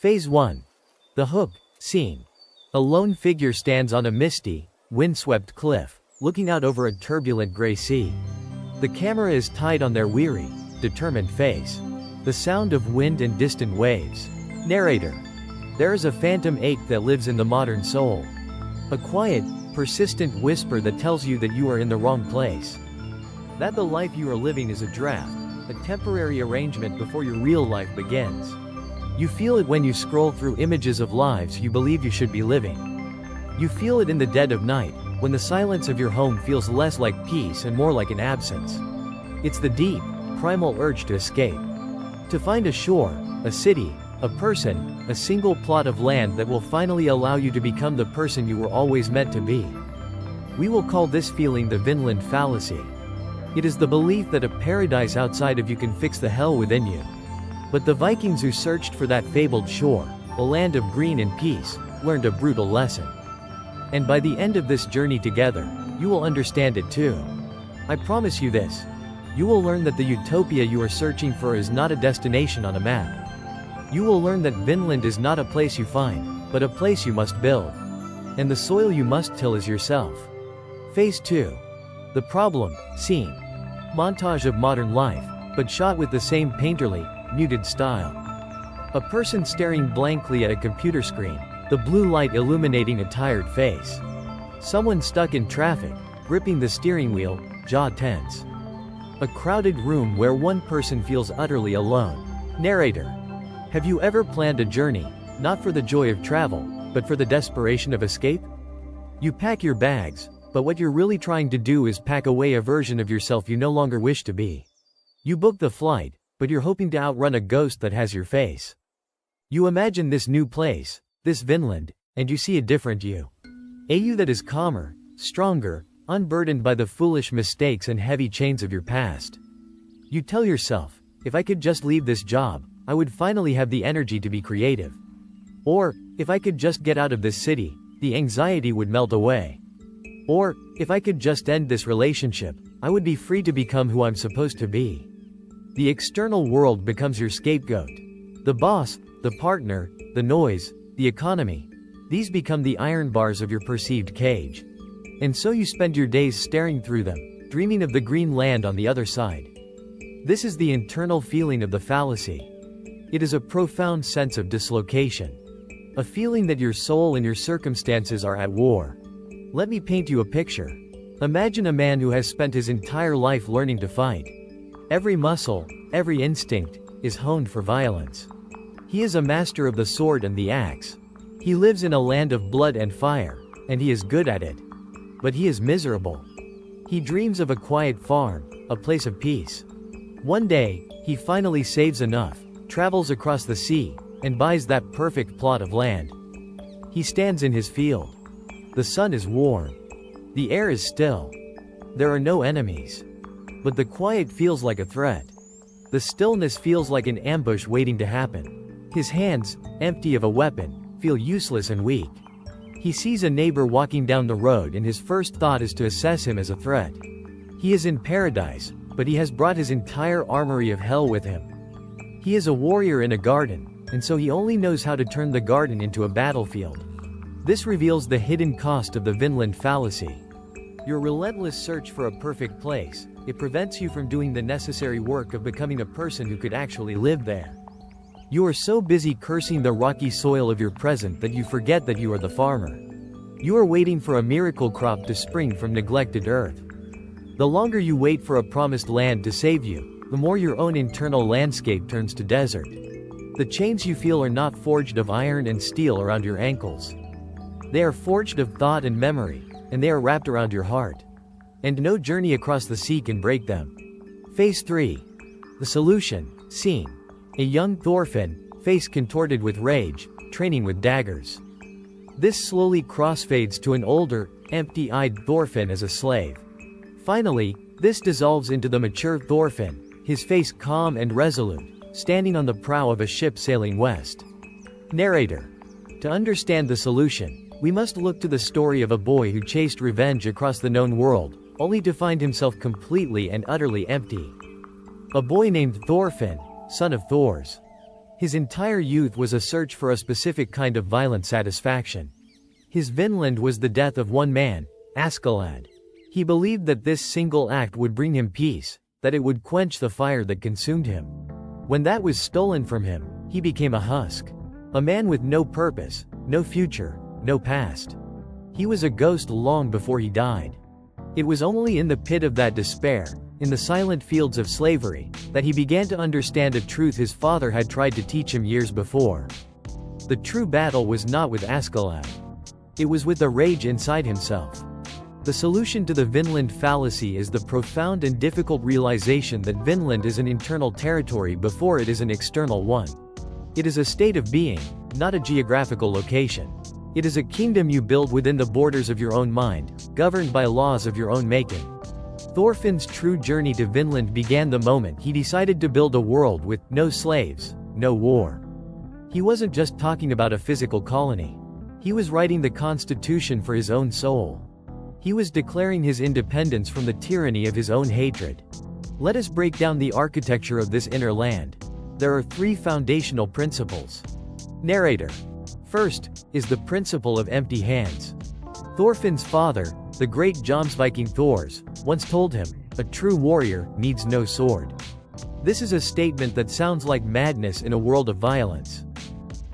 Phase 1. The Hook, Scene. A lone figure stands on a misty, windswept cliff, looking out over a turbulent gray sea. The camera is tied on their weary, determined face. The sound of wind and distant waves. Narrator. There is a phantom ache that lives in the modern soul. A quiet, persistent whisper that tells you that you are in the wrong place. That the life you are living is a draft, a temporary arrangement before your real life begins. You feel it when you scroll through images of lives you believe you should be living. You feel it in the dead of night, when the silence of your home feels less like peace and more like an absence. It's the deep, primal urge to escape. To find a shore, a city, a person, a single plot of land that will finally allow you to become the person you were always meant to be. We will call this feeling the Vinland Fallacy. It is the belief that a paradise outside of you can fix the hell within you. But the Vikings who searched for that fabled shore, a land of green and peace, learned a brutal lesson. And by the end of this journey together, you will understand it too. I promise you this. You will learn that the utopia you are searching for is not a destination on a map. You will learn that Vinland is not a place you find, but a place you must build. And the soil you must till is yourself. Phase 2. The Problem, Scene. Montage of modern life, but shot with the same painterly, muted style. A person staring blankly at a computer screen, the blue light illuminating a tired face. Someone stuck in traffic, gripping the steering wheel, jaw tense. A crowded room where one person feels utterly alone. Narrator. Have you ever planned a journey, not for the joy of travel, but for the desperation of escape? You pack your bags, but what you're really trying to do is pack away a version of yourself you no longer wish to be. You book the flight, but you're hoping to outrun a ghost that has your face. You imagine this new place, this Vinland, and you see a different you. A you that is calmer, stronger, unburdened by the foolish mistakes and heavy chains of your past. You tell yourself, if I could just leave this job, I would finally have the energy to be creative. Or, if I could just get out of this city, the anxiety would melt away. Or, if I could just end this relationship, I would be free to become who I'm supposed to be. The external world becomes your scapegoat. The boss, the partner, the noise, the economy. These become the iron bars of your perceived cage. And so you spend your days staring through them, dreaming of the green land on the other side. This is the internal feeling of the fallacy. It is a profound sense of dislocation. A feeling that your soul and your circumstances are at war. Let me paint you a picture. Imagine a man who has spent his entire life learning to fight. Every muscle, every instinct, is honed for violence. He is a master of the sword and the axe. He lives in a land of blood and fire, and he is good at it. But he is miserable. He dreams of a quiet farm, a place of peace. One day, he finally saves enough, travels across the sea, and buys that perfect plot of land. He stands in his field. The sun is warm. The air is still. There are no enemies. But the quiet feels like a threat. The stillness feels like an ambush waiting to happen. His hands, empty of a weapon, feel useless and weak. He sees a neighbor walking down the road and his first thought is to assess him as a threat. He is in paradise, but he has brought his entire armory of hell with him. He is a warrior in a garden, and so he only knows how to turn the garden into a battlefield. This reveals the hidden cost of the Vinland Fallacy. Your relentless search for a perfect place, it prevents you from doing the necessary work of becoming a person who could actually live there. You are so busy cursing the rocky soil of your present that you forget that you are the farmer. You are waiting for a miracle crop to spring from neglected earth. The longer you wait for a promised land to save you, the more your own internal landscape turns to desert. The chains you feel are not forged of iron and steel around your ankles. They are forged of thought and memory, and they are wrapped around your heart. And no journey across the sea can break them. Phase 3. The Solution, Scene. A young Thorfinn, face contorted with rage, training with daggers. This slowly crossfades to an older, empty-eyed Thorfinn as a slave. Finally, this dissolves into the mature Thorfinn, his face calm and resolute, standing on the prow of a ship sailing west. Narrator. To understand the solution, we must look to the story of a boy who chased revenge across the known world, only to find himself completely and utterly empty. A boy named Thorfinn, son of Thors. His entire youth was a search for a specific kind of violent satisfaction. His Vinland was the death of one man, Askeladd. He believed that this single act would bring him peace, that it would quench the fire that consumed him. When that was stolen from him, he became a husk. A man with no purpose, no future, no past. He was a ghost long before he died. It was only in the pit of that despair, in the silent fields of slavery, that he began to understand a truth his father had tried to teach him years before. The true battle was not with Askeladd. It was with the rage inside himself. The solution to the Vinland Fallacy is the profound and difficult realization that Vinland is an internal territory before it is an external one. It is a state of being, not a geographical location. It is a kingdom you build within the borders of your own mind, governed by laws of your own making. Thorfinn's true journey to Vinland began the moment he decided to build a world with no slaves, no war. He wasn't just talking about a physical colony. He was writing the constitution for his own soul. He was declaring his independence from the tyranny of his own hatred. Let us break down the architecture of this inner land. There are 3 foundational principles. Narrator. First, is the principle of empty hands. Thorfinn's father, the great Jomsviking Thors, once told him, "A true warrior needs no sword." This is a statement that sounds like madness in a world of violence.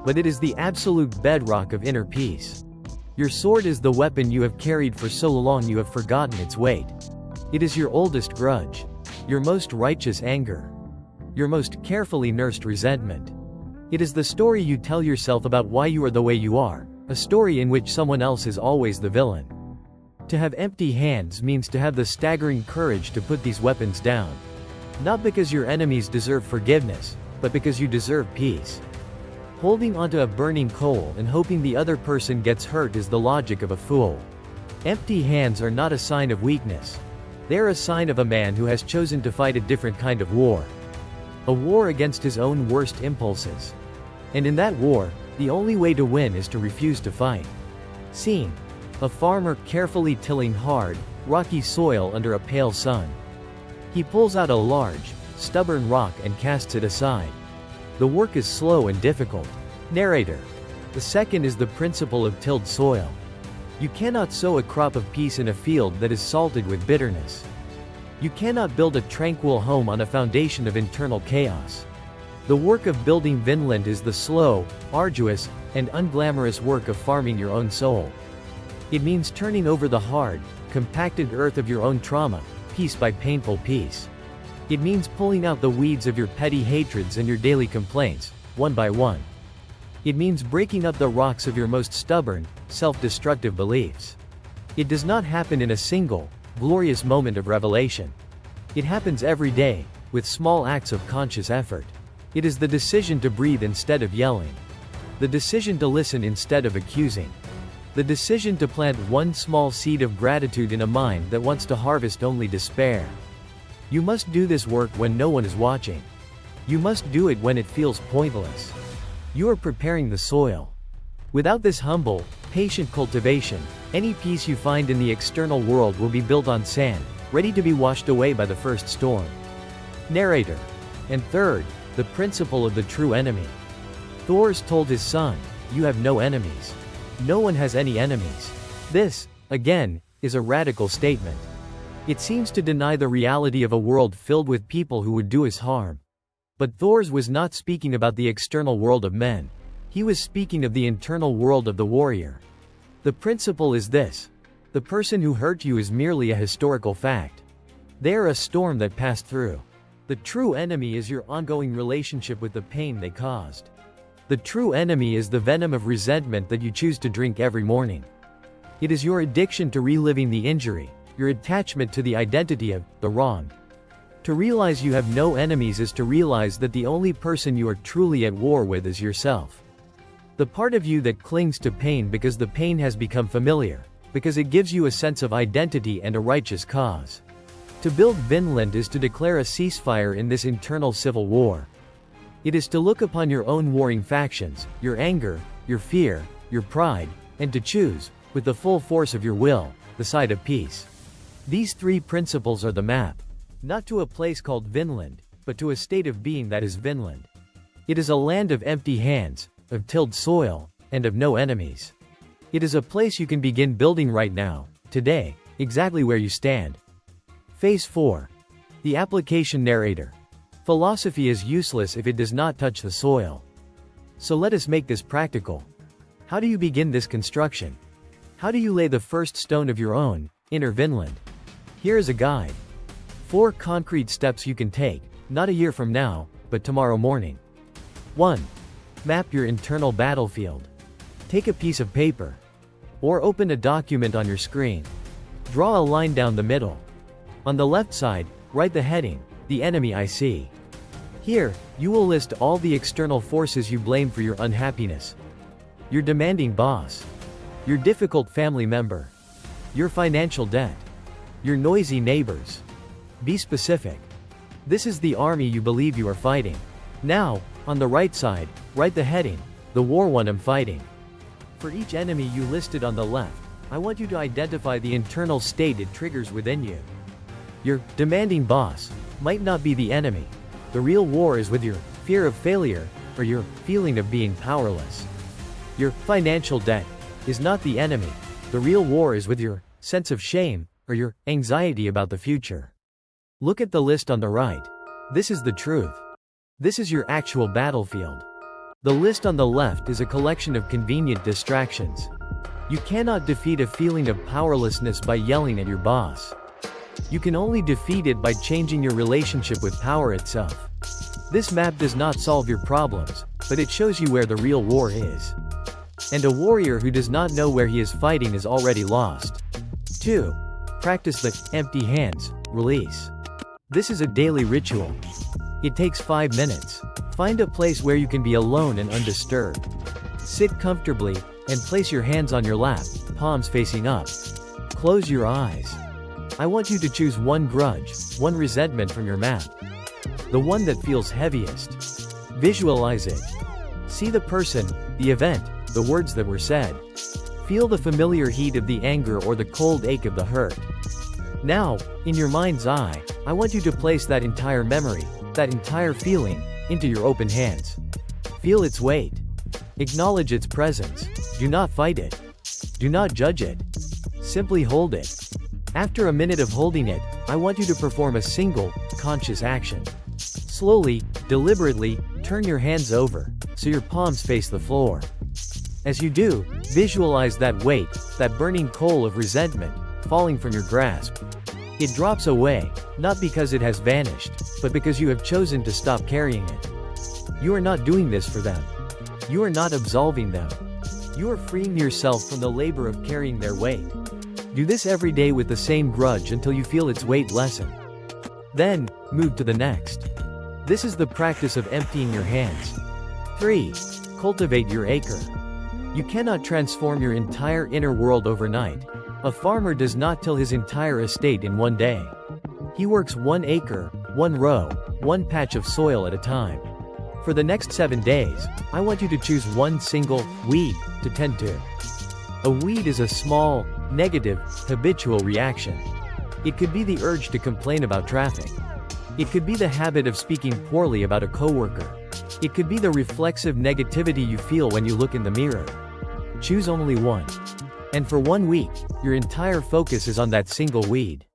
But it is the absolute bedrock of inner peace. Your sword is the weapon you have carried for so long you have forgotten its weight. It is your oldest grudge, your most righteous anger, your most carefully nursed resentment. It is the story you tell yourself about why you are the way you are, a story in which someone else is always the villain. To have empty hands means to have the staggering courage to put these weapons down. Not because your enemies deserve forgiveness, but because you deserve peace. Holding onto a burning coal and hoping the other person gets hurt is the logic of a fool. Empty hands are not a sign of weakness. They are a sign of a man who has chosen to fight a different kind of war. A war against his own worst impulses. And in that war, the only way to win is to refuse to fight. Scene. A farmer carefully tilling hard, rocky soil under a pale sun. He pulls out a large, stubborn rock and casts it aside. The work is slow and difficult. Narrator. The second is the principle of tilled soil. You cannot sow a crop of peace in a field that is salted with bitterness. You cannot build a tranquil home on a foundation of internal chaos. The work of building Vinland is the slow, arduous, and unglamorous work of farming your own soul. It means turning over the hard, compacted earth of your own trauma, piece by painful piece. It means pulling out the weeds of your petty hatreds and your daily complaints, one by one. It means breaking up the rocks of your most stubborn, self-destructive beliefs. It does not happen in a single, glorious moment of revelation. It happens every day, with small acts of conscious effort. It is the decision to breathe instead of yelling. The decision to listen instead of accusing. The decision to plant one small seed of gratitude in a mind that wants to harvest only despair. You must do this work when no one is watching. You must do it when it feels pointless. You are preparing the soil. Without this humble, patient cultivation, any peace you find in the external world will be built on sand, ready to be washed away by the first storm. Narrator. And third, the principle of the true enemy. Thors told his son, "You have no enemies. No one has any enemies." This, again, is a radical statement. It seems to deny the reality of a world filled with people who would do us harm. But Thors was not speaking about the external world of men. He was speaking of the internal world of the warrior. The principle is this: the person who hurt you is merely a historical fact. They are a storm that passed through. The true enemy is your ongoing relationship with the pain they caused. The true enemy is the venom of resentment that you choose to drink every morning. It is your addiction to reliving the injury, your attachment to the identity of the wrong. To realize you have no enemies is to realize that the only person you are truly at war with is yourself. The part of you that clings to pain because the pain has become familiar, because it gives you a sense of identity and a righteous cause. To build Vinland is to declare a ceasefire in this internal civil war. It is to look upon your own warring factions, your anger, your fear, your pride, and to choose, with the full force of your will, the side of peace. These 3 principles are the map. Not to a place called Vinland, but to a state of being that is Vinland. It is a land of empty hands, of tilled soil, and of no enemies. It is a place you can begin building right now, today, exactly where you stand. Phase 4. The application narrator. Philosophy is useless if it does not touch the soil. So let us make this practical. How do you begin this construction? How do you lay the first stone of your own, inner Vinland? Here is a guide. 4 concrete steps you can take, not a year from now, but tomorrow morning. 1. Map your internal battlefield. Take a piece of paper. Or open a document on your screen. Draw a line down the middle. On the left side, write the heading, "The enemy I see." Here, you will list all the external forces you blame for your unhappiness. Your demanding boss. Your difficult family member. Your financial debt. Your noisy neighbors. Be specific. This is the army you believe you are fighting. Now, on the right side, write the heading, "The war one I'm fighting." For each enemy you listed on the left, I want you to identify the internal state it triggers within you. Your demanding boss might not be the enemy. The real war is with your fear of failure, or your feeling of being powerless. Your financial debt is not the enemy. The real war is with your sense of shame, or your anxiety about the future. Look at the list on the right. This is the truth. This is your actual battlefield. The list on the left is a collection of convenient distractions. You cannot defeat a feeling of powerlessness by yelling at your boss. You can only defeat it by changing your relationship with power itself. This map does not solve your problems, but it shows you where the real war is. And a warrior who does not know where he is fighting is already lost. 2. Practice the empty hands release. This is a daily ritual. It takes 5 minutes. Find a place where you can be alone and undisturbed. Sit comfortably, and place your hands on your lap, palms facing up. Close your eyes. I want you to choose one grudge, one resentment from your map. The one that feels heaviest. Visualize it. See the person, the event, the words that were said. Feel the familiar heat of the anger or the cold ache of the hurt. Now, in your mind's eye, I want you to place that entire memory, that entire feeling, into your open hands. Feel its weight. Acknowledge its presence. Do not fight it. Do not judge it. Simply hold it. After a minute of holding it, I want you to perform a single, conscious action. Slowly, deliberately, turn your hands over, so your palms face the floor. As you do, visualize that weight, that burning coal of resentment, falling from your grasp. It drops away, not because it has vanished, but because you have chosen to stop carrying it. You are not doing this for them. You are not absolving them. You are freeing yourself from the labor of carrying their weight. Do this every day with the same grudge until you feel its weight lessen. Then, move to the next. This is the practice of emptying your hands. 3. Cultivate your acre. You cannot transform your entire inner world overnight. A farmer does not till his entire estate in one day. He works 1 acre, 1 row, 1 patch of soil at a time. For the next 7 days, I want you to choose one single weed to tend to. A weed is a small, negative, habitual reaction. It could be the urge to complain about traffic. It could be the habit of speaking poorly about a coworker. It could be the reflexive negativity you feel when you look in the mirror. Choose only one. And for 1 week, your entire focus is on that single weed.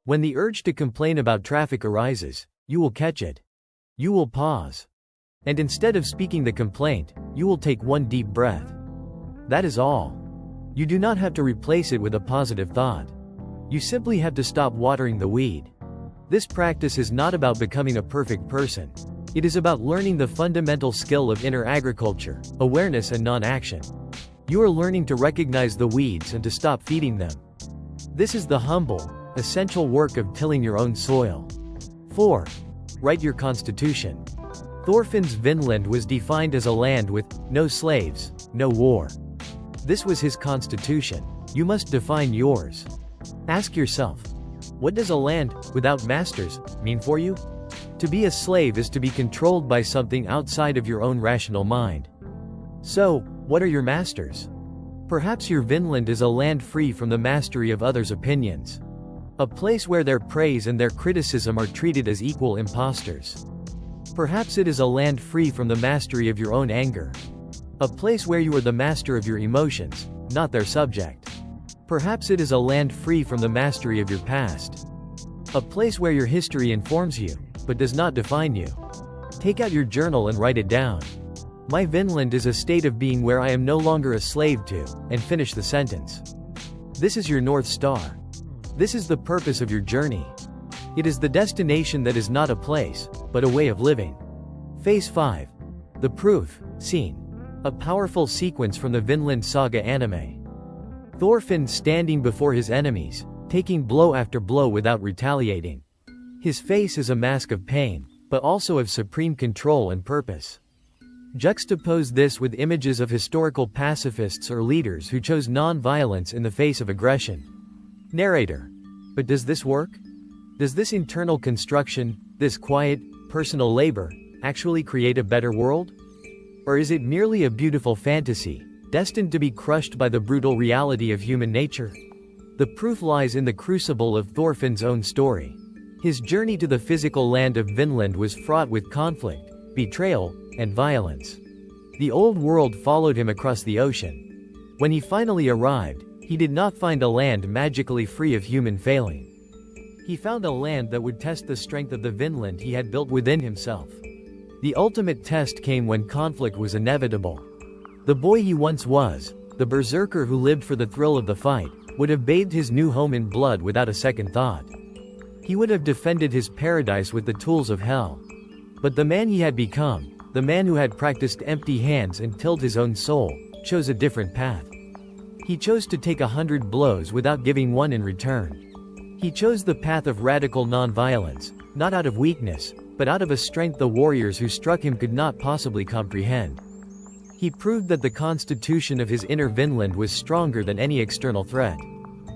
When the urge to complain about traffic arises, you will catch it. You will pause. And instead of speaking the complaint, you will take 1 deep breath. That is all. You do not have to replace it with a positive thought. You simply have to stop watering the weed. This practice is not about becoming a perfect person. It is about learning the fundamental skill of inner agriculture, awareness and non-action. You are learning to recognize the weeds and to stop feeding them. This is the humble, essential work of tilling your own soil. 4. Write your constitution. Thorfinn's Vinland was defined as a land with no slaves, no war. This was his constitution. You must define yours. Ask yourself, what does a land without masters mean for you? To be a slave is to be controlled by something outside of your own rational mind. So, what are your masters? Perhaps your Vinland is a land free from the mastery of others' opinions. A place where their praise and their criticism are treated as equal impostors. Perhaps it is a land free from the mastery of your own anger. A place where you are the master of your emotions, not their subject. Perhaps it is a land free from the mastery of your past. A place where your history informs you, but does not define you. Take out your journal and write it down. My Vinland is a state of being where I am no longer a slave to, and finish the sentence. This is your North Star. This is the purpose of your journey. It is the destination that is not a place, but a way of living. Phase 5. The Proof, Scene. A powerful sequence from the Vinland Saga anime. Thorfinn standing before his enemies, taking blow after blow without retaliating. His face is a mask of pain, but also of supreme control and purpose. Juxtapose this with images of historical pacifists or leaders who chose non-violence in the face of aggression. Narrator. But does this work? Does this internal construction, this quiet, personal labor, actually create a better world? Or is it merely a beautiful fantasy, destined to be crushed by the brutal reality of human nature? The proof lies in the crucible of Thorfinn's own story. His journey to the physical land of Vinland was fraught with conflict, betrayal, and violence. The old world followed him across the ocean. When he finally arrived, he did not find a land magically free of human failing. He found a land that would test the strength of the Vinland he had built within himself. The ultimate test came when conflict was inevitable. The boy he once was, the berserker who lived for the thrill of the fight, would have bathed his new home in blood without a second thought. He would have defended his paradise with the tools of hell. But the man he had become, the man who had practiced empty hands and tilled his own soul, chose a different path. He chose to take 100 blows without giving one in return. He chose the path of radical non-violence, not out of weakness, but out of a strength the warriors who struck him could not possibly comprehend. He proved that the constitution of his inner Vinland was stronger than any external threat.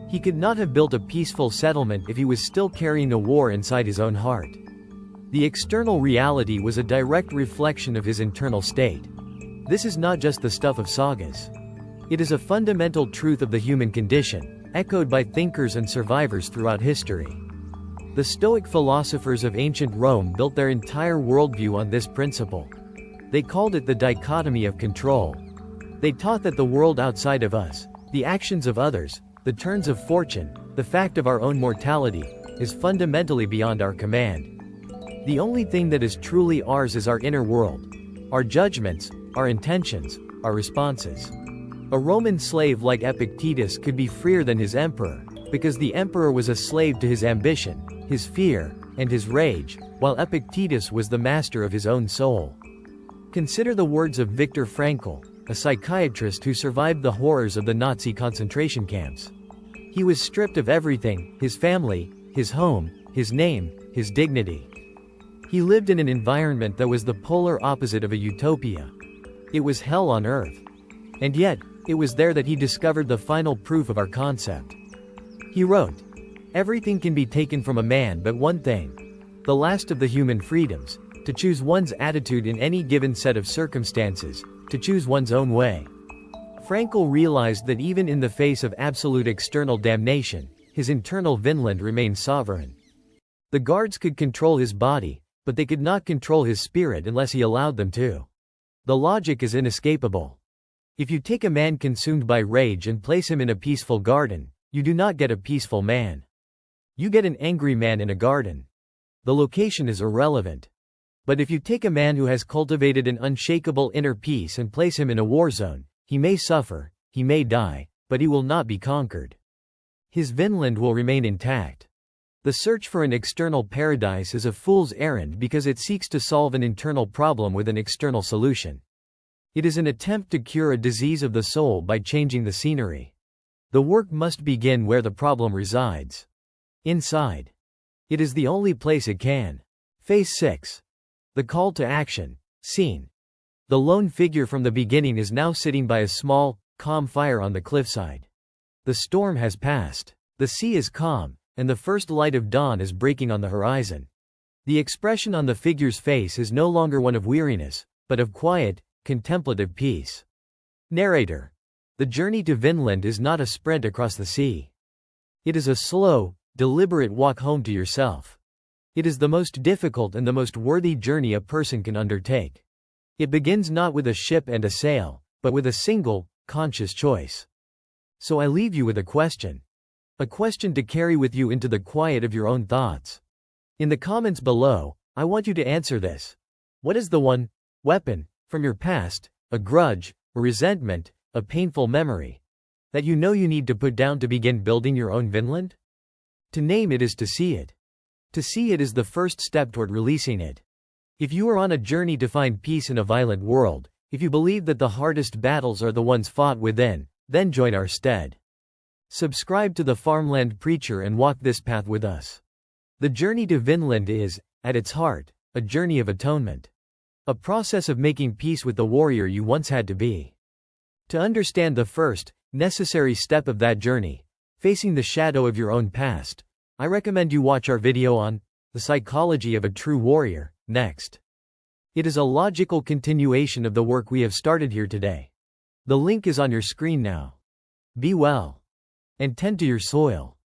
He could not have built a peaceful settlement if he was still carrying a war inside his own heart. The external reality was a direct reflection of his internal state. This is not just the stuff of sagas. It is a fundamental truth of the human condition, echoed by thinkers and survivors throughout history. The Stoic philosophers of ancient Rome built their entire worldview on this principle. They called it the dichotomy of control. They taught that the world outside of us, the actions of others, the turns of fortune, the fact of our own mortality, is fundamentally beyond our command. The only thing that is truly ours is our inner world. Our judgments, our intentions, our responses. A Roman slave like Epictetus could be freer than his emperor, because the emperor was a slave to his ambition, his fear, and his rage, while Epictetus was the master of his own soul. Consider the words of Viktor Frankl, a psychiatrist who survived the horrors of the Nazi concentration camps. He was stripped of everything: his family, his home, his name, his dignity. He lived in an environment that was the polar opposite of a utopia. It was hell on earth. And yet, it was there that he discovered the final proof of our concept. He wrote, "Everything can be taken from a man but one thing, the last of the human freedoms, to choose one's attitude in any given set of circumstances, to choose one's own way." Frankl realized that even in the face of absolute external damnation, his internal Vinland remained sovereign. The guards could control his body, but they could not control his spirit unless he allowed them to. The logic is inescapable. If you take a man consumed by rage and place him in a peaceful garden, you do not get a peaceful man. You get an angry man in a garden. The location is irrelevant. But if you take a man who has cultivated an unshakable inner peace and place him in a war zone, he may suffer, he may die, but he will not be conquered. His Vinland will remain intact. The search for an external paradise is a fool's errand because it seeks to solve an internal problem with an external solution. It is an attempt to cure a disease of the soul by changing the scenery. The work must begin where the problem resides. Inside. It is the only place it can. Phase 6. The call to action. Scene. The lone figure from the beginning is now sitting by a small, calm fire on the cliffside. The storm has passed. The sea is calm, and the first light of dawn is breaking on the horizon. The expression on the figure's face is no longer one of weariness, but of quiet, contemplative peace. Narrator. The journey to Vinland is not a sprint across the sea. It is a slow, deliberate walk home to yourself. It is the most difficult and the most worthy journey a person can undertake. It begins not with a ship and a sail, but with a single, conscious choice. So I leave you with a question. A question to carry with you into the quiet of your own thoughts. In the comments below, I want you to answer this. What is the one weapon from your past, a grudge, a resentment, a painful memory, that you know you need to put down to begin building your own Vinland? To name it is to see it. To see it is the first step toward releasing it. If you are on a journey to find peace in a violent world, if you believe that the hardest battles are the ones fought within, then join our stead. Subscribe to the Farmland Preacher and walk this path with us. The journey to Vinland is, at its heart, a journey of atonement. A process of making peace with the warrior you once had to be. To understand the first, necessary step of that journey, facing the shadow of your own past, I recommend you watch our video on the psychology of a true warrior, next. It is a logical continuation of the work we have started here today. The link is on your screen now. Be well. And tend to your soil.